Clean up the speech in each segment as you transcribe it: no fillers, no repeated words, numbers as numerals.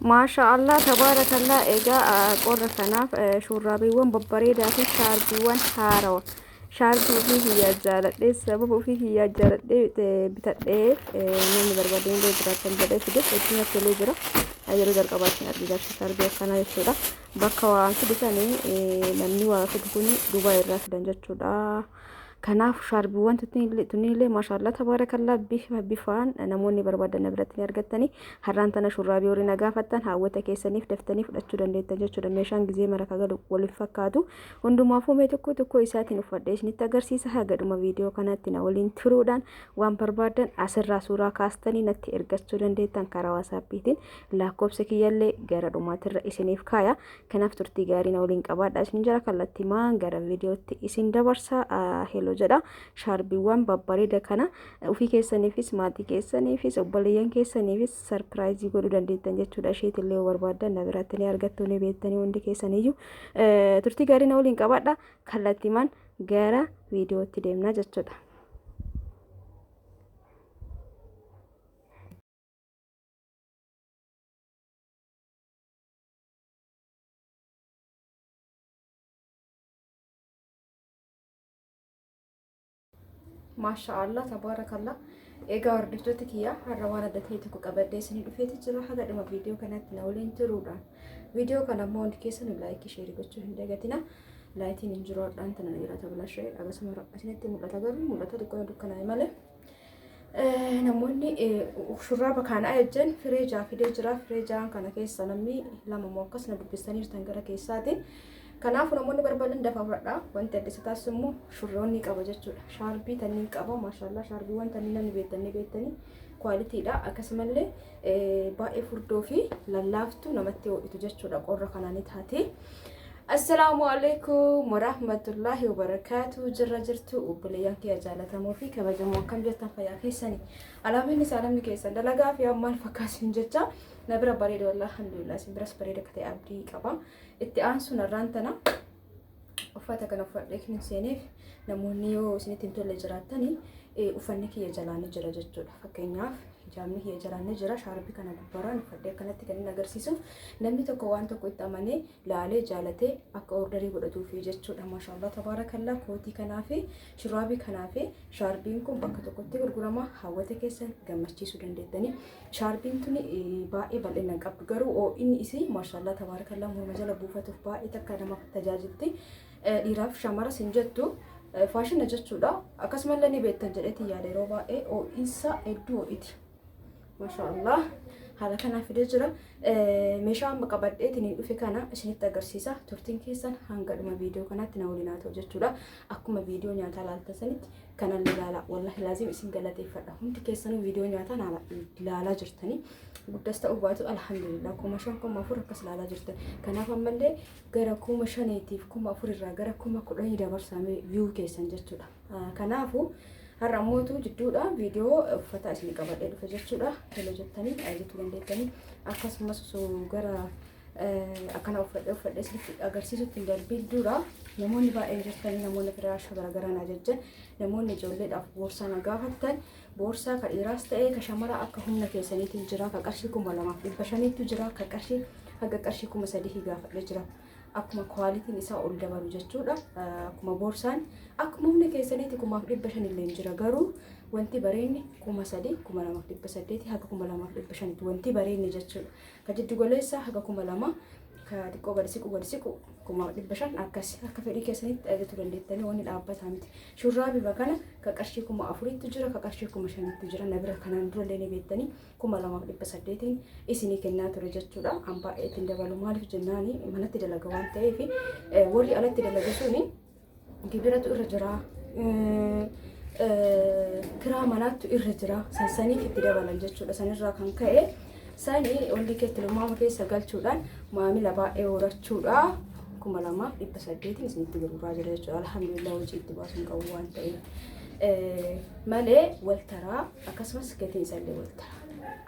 Maashaallah tabaarakallah egaa qorra kanaaf shurraabiiwwan babbareedaa fi shaarbiiwwan haarawaa shaarbii ofii hiyyaa jaaladhee sababa ofii hiyyaa jaaladhee bitadhee namni barbaadeen illee jiraatan jedhee fide hedduu natti jira. Yeroo jalqabaatti argaa shaarbii akkanaa jechuudha. Bakka waan fidisanii namni waa fidu kun Dubaay irraa fidan jechuudha. Kanaaf shaarbiiwwan tunillee maashaallah tabaarakallah bifaan namoonni barbaadan biratti argattanii har'aan tana shurraabii horii nagaafattan hawwata keessaniif daftanii fudhachuu dandeettan jechuudha. Meeshaan gizee maraka galu waliin fakkaatu hundumaafuu mee tokko isaatiin uffadhee isinitti agarsiisa. Hagadhuma viidiyoo kanatti na waliin turuudhaan waan barbaadan asirraa suuraa kaastanii natti ergachuu dandeettan karaa waasaappiitiin lakkoofsa kiyyallee gara dhumaatirra isiniif kaaya. Kanaaf turtii gaarii na waliin qabaadha isin jira kallattimaan gara viidiyootti isin dabarsa. Jedha shaarbiiwwan babbareeda kana ofii keessaniifis maatii keessaniifis obboleeyyan keessaniifis sarpiraayizii godhuu dandeettan jechuudha. Isheetillee barbaadan na biratti ni argattu ni beektanii hundi keessaniyyuu turtii gaarii na waliin qabaadha. Kallattimaan gara viidiyootti deemna jechuudha. Maashaallah tabaarakallah egaa hordoftoota kiyya har'a waan adda ta'e tokko qabadhee isinii dhufeeti jira. Hagadhuma viidiyoo kanatti na waliin turuudhaan viidiyoo kana immoo hundi keessan laayikii sheerii gochuu hin dagatina. Laayitiin hin jiru har'aan tana jira tablashee akkasuma asinitti mul'ata garuu mul'ata dukkanaa'e malee namoonni shurraaba kana ajjan firee jaafidee jira. Firee jaan kana keessa namni lama moo akkas na dubbistanii jirtan gara keessaatiin. Kanaaf namoonni barbaadan dafa fudhadha. Wanti adda isa taasisu immoo shurroonni qaba jechuudha. Shaarbii tanniin qaba maashaallah shaarbiiwwan tanniin namni beektanii kwaalitiidha. Akkasumallee baay'ee furdoo fi lallaaftuu namatti ho'itu jechuudha. Qorra kanaan taate. Assalaamu alaikum warahmatullahi wabarakatuh. Jirra jirtu obboleeyyan kiyya jaallatamoo fi kabajamoo akkam jettan fayyaa keessanii. Alaameen isaa namni keessan dalagaa fi ammaan fakkaasin jecha na bira bareeda wallahi alhamdulillah isin biras bareeda akka ta'e abdii qaba. Itti aansuun har'aan tana uffata kana uffadhee kan seeniif namoonni yoo isinitti hin tolle jiraatanii uffanni kiyya jalaanii jira jechuudha. Fakkeenyaaf hijaabni kiyya jalaanii jira. Shaarbii kana gubbaraan uffadhee akkanatti kan inni agarsiisuuf namni tokko waan tokko itti amanee laalee jaalatee akka ordarii godhatuufi jechuudha. Maashaallah tabaarakallah kootii kanaa fi shurraabii kanaa fi shaarbiin kun bakka tokkotti gurgurama. Hawwata keessan gammachiisuu dandeettanii. Shaarbiin tuni baay'ee bal'ina qabdu garuu inni isii maashaallah tabaarakallah morma jala buufatuuf baay'ee takka nama tajaajilti. Dhiiraaf shamaras hin jettu. Faashina jechuudha. Akkasumallee ni beektan jedheeti yaada yeroo baay'ee ho'iinsa hedduu ho'iti. Maashaallah haala kanaa fidee jira. Meeshaan qabadheetiin dhufe kana isinitti agarsiisa. Turtiin keessan hanga dhuma viidiyoo kanatti na waliin haa ta'u jechuudha. Akkuma viidiyoo nyaataa laaltasanitti kanallee ilaala. Wallahi laazim isin galateeffadha. Hundi keessanuu viidiyoo nyaataa ilaalaa jirtanii. Guddas ta'uu baatu alhamdulillah 5,000 akkas ilaalaa jirtan. Kanaaf ammallee gara 5,000tiif 4,000 irraa gara 10,000 dabarsamee view keessan jechuudha. Kanaafuu har'a mootu jidduudha viidiyoo uffata isin qabadhee dhufe jechuudha. Tole jettanii ajajuu dandeettanii akkasumas gara akkana uffadhee isinitti agarsiisutti darbii dura namoonni baay'ee jirtanii namoonni firaasha garagaraa ajajjan namoonni ijoolleedhaaf boorsaa na gaafattan boorsaa ka dhiiraas ta'ee ka shamaraa akka humna keessaniitiin jira. Ka qarshii 2,500 jira. Ka qarshii haga qarshii 3,000 gaafadhee jira. Akkuma kwaalitiin isaa ol dabalu jechuudha. Akkuma boorsaan akkuma humna keessaniitti 1,500 illee jira. Garuu wanti bareenni 3,000 2,800 haga 2,500 wanti bareenni jechuudha. Ka jiddu goleessaa haga 2,000 ka xiqqoo gadi siqu 1,500 akkas akka fedhii keessanitti ajajuu dandeettanii wanni dhaabbataa miti. Shurraabii bakana ka qarshii 4,000 jira. Ka qarshii 5,000 jira. Na bira kanaan dura illee ni beektanii 2,800 isinii kennaa ture jechuudha. An baay'ee ittiin dabalu maaliif jennaani manatti dalaga waan ta'eef warri alatti dalagu suni gibiratu irra jira. Kiraa manaattu irra jira. Sansaniif itti dabalan jechuudha. Sanirraa kan ka'e sanii olli keetti lumaama keessa galchuudhaan maamila baay'ee horachuudha. 2,800 isinitti gurguraa jira jechuudha. Alhamdulillah hojii itti baasuun qabu waan ta'eef malee waltaraa akkasumas gatiin isallee waltaraa.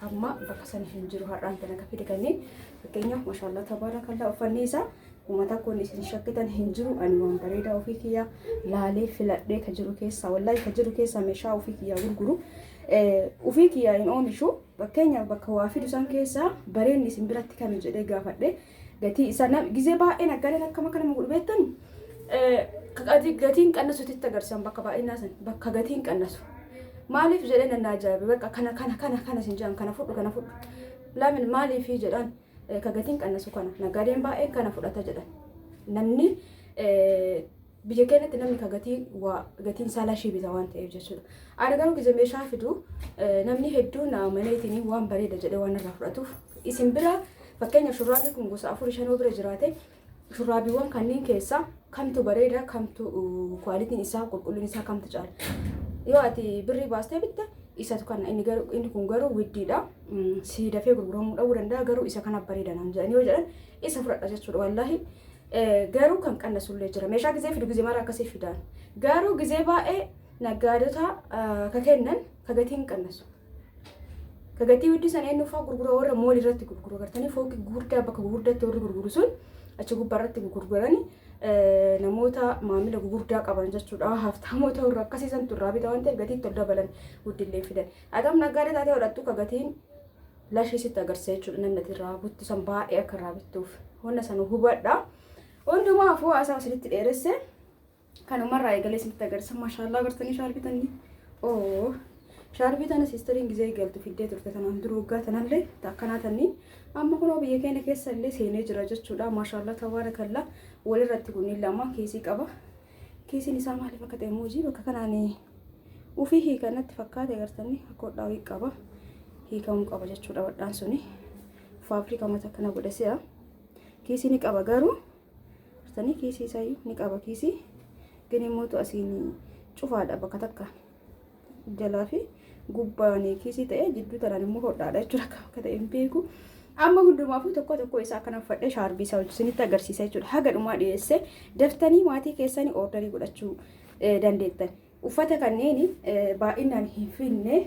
Amma bakka sana hin jiru har'aan kana akka fide kanneen fakkeenyaaf maashaallah tabaarakallah uffanni isaa uummata kun isin shakkitan hin jiru. Ani waan bareedaa ofii kiyyaa laalee filadhee ka jiru keessa wallahi ka jiru keessa meeshaa ofii kiyyaa gurguru ufii kiyyaa hin oomishu fakkeenya bakka waa fidu san keessaa bareen isin biratti kami jedhee gaafadhe gatii isa gizee baay'een akkaneen akkama kana mugu beektan gatiin qannasutti agarsiisan bakka baay'inaa san bakka gatiin qannasu maaliif jedhee nan ajaa'ibe bakka kana sin jedhan kana fudhu laamin maaliif jedhan ka gatiin qannasu kana nagaadeen baay'een kana fudhata jedhan namni biyya keenyatti namni ka gatiin saalaa bita waan ta'eef jechuudha. Ani garuu gizee meeshaa fidu namni hedduun amaneetiin waan bareeda jedhee waan irraa fudhatuuf isin bira fakkeenya shurraabii kun gosa 4-5 bira jiraate shurraabiiwwan kanneen keessaa kamtu bareeda kamtu kwaalitiin isaa qulqullinni isaa kamtu caala yoo ati birrii baastee bitte isatu kana inni kun garuu widdiidha si dafee gurguramuu dhabuu danda'a garuu isa kana bareeda naan jedhanii yoo jedhan isa fudhadha jechuudha wallaahi. Garuu kan qannasullee jira meeshaa gizee fidu gizee mara akkasii fidaan garuu gizee baay'ee naggaadota ka kennan ka gatiin qannasu ka gatii widdisan eenyuufaa gurgura warra mool irratti gurguru gartanii fooqi gurguddaa bakka gurguddaatti warri gurguru sun achi gubbaarratti gurguranii namoota maamila gurguddaa qaban jechuudha haftaamota warra akkasiisan turraa bita waan ta'eef gatii tol dabalan guddillee fidan adam naggaadee taatee hodhattu ka gatiin lashii sitti agarsiisa jechuudha namni irraa buttisan baay'ee akka irraa bittuuf honna sana hubadha. Hundumaa afoo asaa isinitti dheeresse kanumarraa eegalee isinitti agarsiisa maashaallah agartanii shaarbiitanii shaarbiitana sisteriin gizee galtu fiddee turte tanaan dura waggaa tanallee akkanaatanii amma kunoo biyya keenya keessa illee seenee jira jechuudha maashaallah tabaarakallaa walirratti kunniin lama kiisii qaba kiisiin isaa maaliif akka ta'e muujii bakka kanaan ufii hiikanatti fakkaate agartanii akka hodhaawii qaba hiikamuu qaba jechuudha wadhaan suni faabirika mata kana godhasea kiisii ni qaba garuu tani kiisii isaa ni qaba kiisii gani mootu asiin cufaadha bakka takka jalaa fi gubbaan kiisii ta'ee jidduu tanaan immoo hodhaadha jechuudha akka ta'e hin beeku amma hundumaafuu tokko isaa kana fadhee shaarbii isaa isinitti agarsiisa jechuudha haga dhumaa dhiyeesse daftanii maatii keessanii ordarii godhachuu dandeettan uffata kanneen baay'inaan hin finne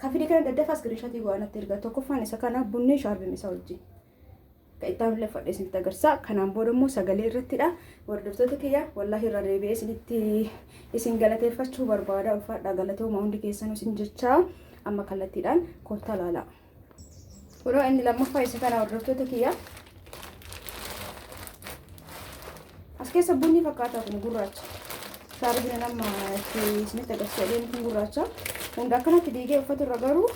kafidii kana daddafa iskiriinshaatii go'anatti erga tokkoffaan isa kana bunni shaarbii isaa wajjin itaan illee fadhee isinitti agarsiisa kanaan booda immoo sagalee irrattidha hordoftoota kiyya wallaahi irra deebi'ee isinitti isin galateeffachuu barbaada ulfaadha galatooma hundi keessanuu isin jechaa amma kallattiidhaan kottaa laala kunoo inni lammaffaa isa kana hordoftoota kiyya as keessa bunni fakkaataa kun gurraacha shaarbiin nama isinitti agarsiisa adeemu kun gurraacha hunda akkanatti diigee uffatu irra garuu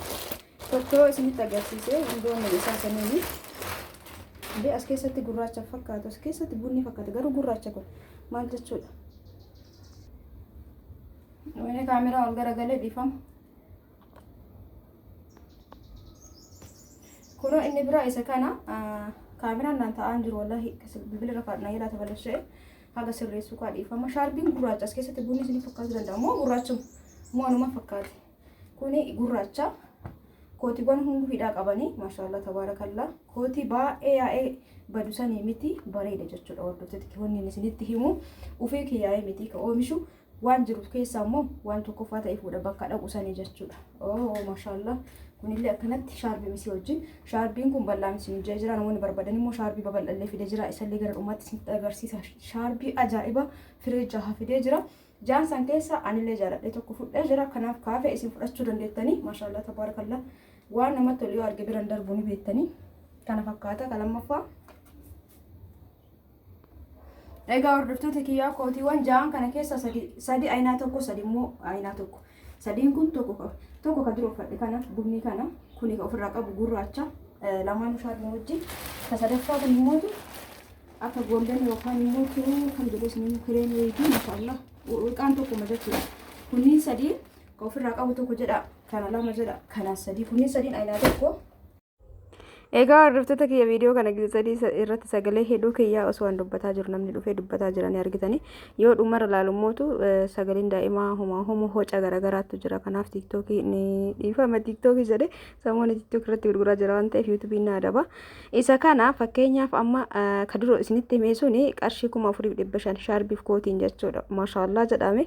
tokko isinitti agarsiisee hundoonni isaa saniini Be as keessatti gurraacha fakkaatu as keessatti bunni fakkaata garuu gurraacha kun maal jechuudha wayne kaameraa ol garagalee dhiifama kunoo inni biraa isa kana kaameraan naan ta'aan jiru wallahi bilbila irra kaadhna jedhaa tabalashee haga sirreessuu kaa dhiifama shaarbiin gurraacha as keessatti bunni isinii fakkaatu danda'a moo gurraacha moo anuma fakkaate kuni gurraacha kootiiwwan hundi hidhaa qabanii maashaallah tabaarakallaa kootii baay'ee yaa'ee badusanii miti bareeda jechuudha hordoftoota wanni isinitti himu ufii kiyyaa'ee miti ka oomishu waan jiru keessaa immoo waan tokkoffaa ta'ee fuudha bakka dhaqusanii jechuudha maashaallah kunillee akkanatti shaarbii misii wajjin shaarbiin kun bal'aa misii jira namoonni barbaadan immoo shaarbii babal'allee fidee jira isallee gara dhumaatti isinitti agarsiisa shaarbii ajaa'iba firee jaha fidee jira jaansan keessa anillee jaaladhee tokko fudhee jira kanaaf kaafee isin fudhachuu dandeettanii maashaallah tabaarakallaa waan namatti tolu yoo arge biran darbu ni beektanii kana fakkaata lammaffaa egaa hordoftoota kiyyaa kootiiwwan ja'an kana keessa sadi aynaa tokko sadi immoo aynaa tokko sadiin kun tokko ka dura uffadhe kana bunni kana kuni ka ofirraa qabu gurraacha lamaan shaarbii wajjin ka sadaffaa kun immoo akka golden yookaan immoo kan jedhu isin kireemii fi maashaallah wiqaan tokkuma jechuudha kunniin sadii ka ofirraa qabu tokko jedha kana lama jedha kana sadii kunniin sadiin aynaa tokko Egaa hordoftoota kiyya viidiyoo kana gilsadii irratti sagalee hedduu kiyyaa osoo waan dubbataa jiru namni dhufee dubbataa jiranii argitanii yoo dhumarra ilaalummootu sagaleen daa'imaa homaa hoca garagaraatu jira kanaaf tiiktookii ni dhiifama tiiktookii jedhe samoonni tiiktookii irratti gurguraa jira waan ta'eef yuutuubiin na adaba isa kana fakkeenyaaf amma ka dura isinitti himee suni qarshii 4,500 shaarbiif kootiin jechuudha maashaallah jedhame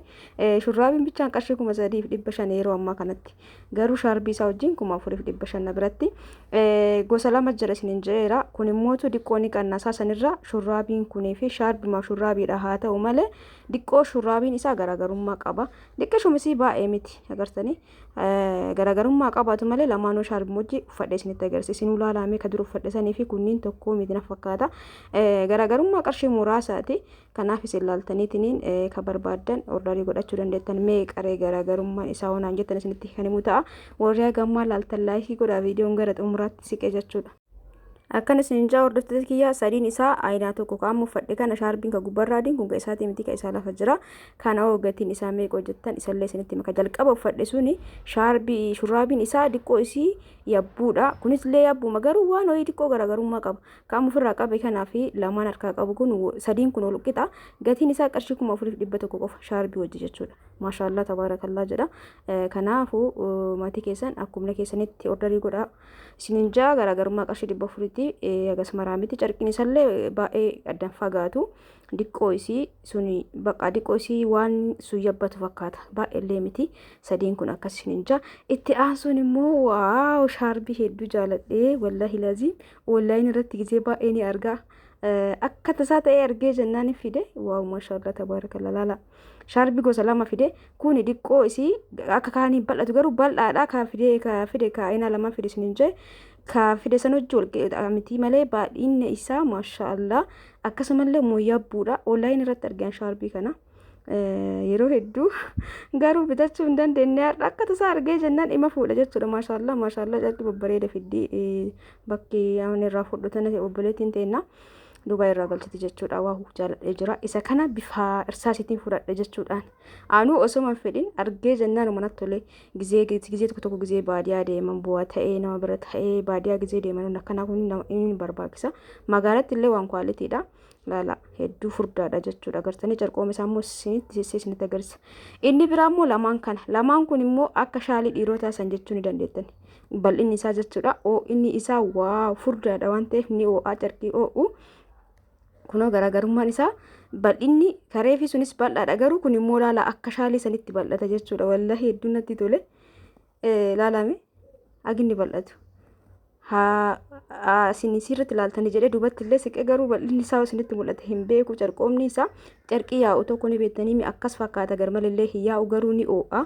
shurraabiin bichaan qarshii 3,500 yeroo ammaa kanatti garuu shaarbii isaa wajjin 4,500 biratti gosa gosa lama jira isinin jeera. Kun immoo diqqoo ni qannasaa sanirra shurraabiin kunii fi shaarbiima shurraabiidha haa ta'u malee diqqoo shurraabiin isaa garaagarummaa qaba. Diqqi shumisii baay'ee miti agartanii garaagarummaa qabaatu malee lamaanuu shaarbii wajji uffadhee isinitti agarsiisinuu laalamee ka dura uffadhe sanii fi kunniin tokko miti na fakkaata. Garaagarummaa qarshii muraasaati. Kanaaf isin laaltaniitiin ka barbaadan ordarii godhachuu dandeettan. Mee qaree garaagarummaa isaa waan jettan isinitti kan himu ta'a. Warri gammaa laaltan laayikii godhaa viidiyoon gara xumuraatti siqee jechuudha. Akkan isin jaa hordoftoota kiyyaa sadiin isaa aynaa tokko qaama uffadhe kana shaarbiin ka gubbarraadiin kun isaatii miti ka isaa lafa jira. Kana gatiin isaa meeqa hojjettan isallee isinitti maka jalqaba uffadhe suni shaarbii shurraabiin isaa diqqoo isii yabbuudha. Kunis illee yabbuma garuu waan ho'i diqqoo garaagarummaa qaba. Qaama ofirraa qabe kanaa fi lamaan harkaa qabu kun sadiin kun ol qixa. Gatiin isaa qarshii 4,100 qofa shaarbii wajji jechuudha. Maashaallah tabaarakallaa jedha. Kanaafuu maatii keessan akkuma keessanitti ordarii godhaa. Isinin jaa garaagarummaa qarshii 400 agas maraamiti carqiin isallee baay'ee addan fagaatu. Diqqoo isii suni bakka diqqoo isii waan sun yabbatu fakkaata. Baay'eellee miti. Sadiin kun akkas isinin jaa. Itti aansuun immoo waaw shaarbii hedduu jaaladhee wallahi laziim onlaayinii irratti gisee baay'ee ni argaa. Akka tasaa ta'ee argee jennaan fide waaw maashaallah tabaarakallaa laala. Shaarbii gosa lama fide kuni diqqoo isii akka kaanii bal'atu garuu bal'aadha ka fide ka aynaa lama fide isinin jee ka fide san hojii wal miti malee baadhiinne isaa maashaallah akkasumallee mooyabbuudha. Onlaayinii irratti argan shaarbii kana yeroo hedduu garuu bitachuu hin dandeenye akka tasaa argee jennaan ima fuudha jechuudha. Maashaallah jalqi babbareeda fiddi bakki aan irraa fudhatan obboleettiin teenna Dubai irraa galchiti jechuudha. Waa jaaladhee jira. Isa kana bifa irsaasiitiin fudhadhe jechuudhaan. Anuu osoo fedhin argee jennaan manatti tole gizee tokko gizee baadiyaa deeman bu'aa ta'ee nama bira ta'ee baadiyaa gizee deeman akkanaa kun inni barbaachisa. Magaalatti illee waan kwaalitiidha. Laala hedduu furdaadha jechuudha. Agartanii carqooma isaa immoo isinitti agarsiisa. Inni biraa immoo lamaan kana. Lamaan kun immoo akka shaalii dhiirotaa san jechuu ni dandeettan. Bal'inni isaa jechuudha. Inni isaa waa furdaadha waan ta'eef ni oo'aa carqii oo'u. Kunoo garaagarummaan isaa bal'inni karee fi sunis bal'aadha garuu kun immoo laala akka shaalii sanitti bal'ata jechuudha. Wallahi hedduu natti tole. Laalame aginni bal'atu. Sirriitti laaltanii jedhee duubatti illee siqee garuu bal'inni isaa isinitti mul'ata hin beeku. Carqoomni isaa carqii yaa'u tokko ni beektanii akkas fakkaata garmallee hin yaa'u garuu ni oo'a.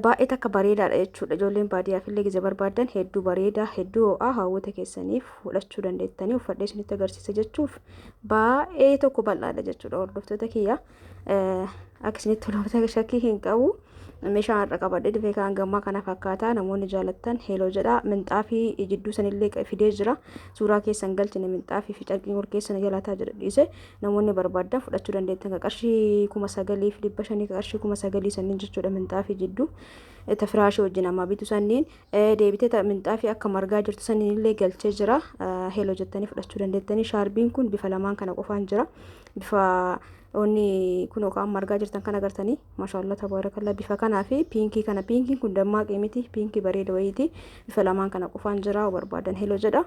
Baay'ee takka bareedaadha jechuudha. Ijoolleen baadiyyaaf illee gizee barbaadan hedduu bareeda hedduu ho'aa hawwata keessaniif fudhachuu dandeettanii uffadhee isinitti agarsiisa jechuuf baay'ee tokko bal'aadha jechuudha. Hordoftoota kiyya akka isinitti tolootaa shakkii hin qabu. Meeshaan har'a qabadhee dhufee kan gammaa kana fakkaata. Namoonni jaalattan heeloo jedha. Minxaafii jidduu sanillee fidee jira. Suuraa keessan galchine minxaafii fi carqiin ol keessan jalaataa jira dhiise. Namoonni barbaadan fudhachuu dandeettan qarshii 9,500 qarshii 9,000 sanniin jechuudha minxaafii jidduu. Firaashii wajjin amma bitu sanniin deebitee minxaafii akka margaa jirtu sanniin illee galchee jira. Heeloo jettanii fudhachuu dandeettanii. Shaarbiin kun bifa lamaan kana qofaan jira. Bifa Onni kun okaan margaa jirtan kan agartanii maashaallah tabaarakallaa bifa kanaa fi piinkii kana piinkiin kun dammaaqee miti piinkii bareeda wayiiti bifa lamaan kana qofaan jira barbaadan heeloo jedha.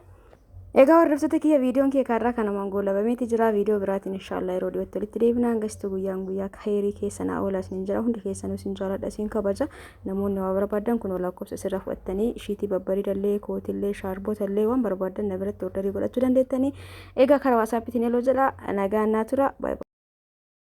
Egaa hordoftoota kiyya viidiyoon kee kaarraa kana goolabameeti jira viidiyoo biraatiin inshaallah yeroo dhiyootti walitti deebinaa hangasitti guyyaa khayrii keessanaa oolaa isin jira hundi keessanuu isin jaaladha isin kabaja namoonni waa barbaadan kun lakkoofsa sirraa fudhattanii ishiitii babbareedallee kootillee shaarbotallee waan barbaadan na biratti ordarii godhachuu dandeettanii. Egaa karaa waasaappiitiin heeloo jedha nagaan naa tura.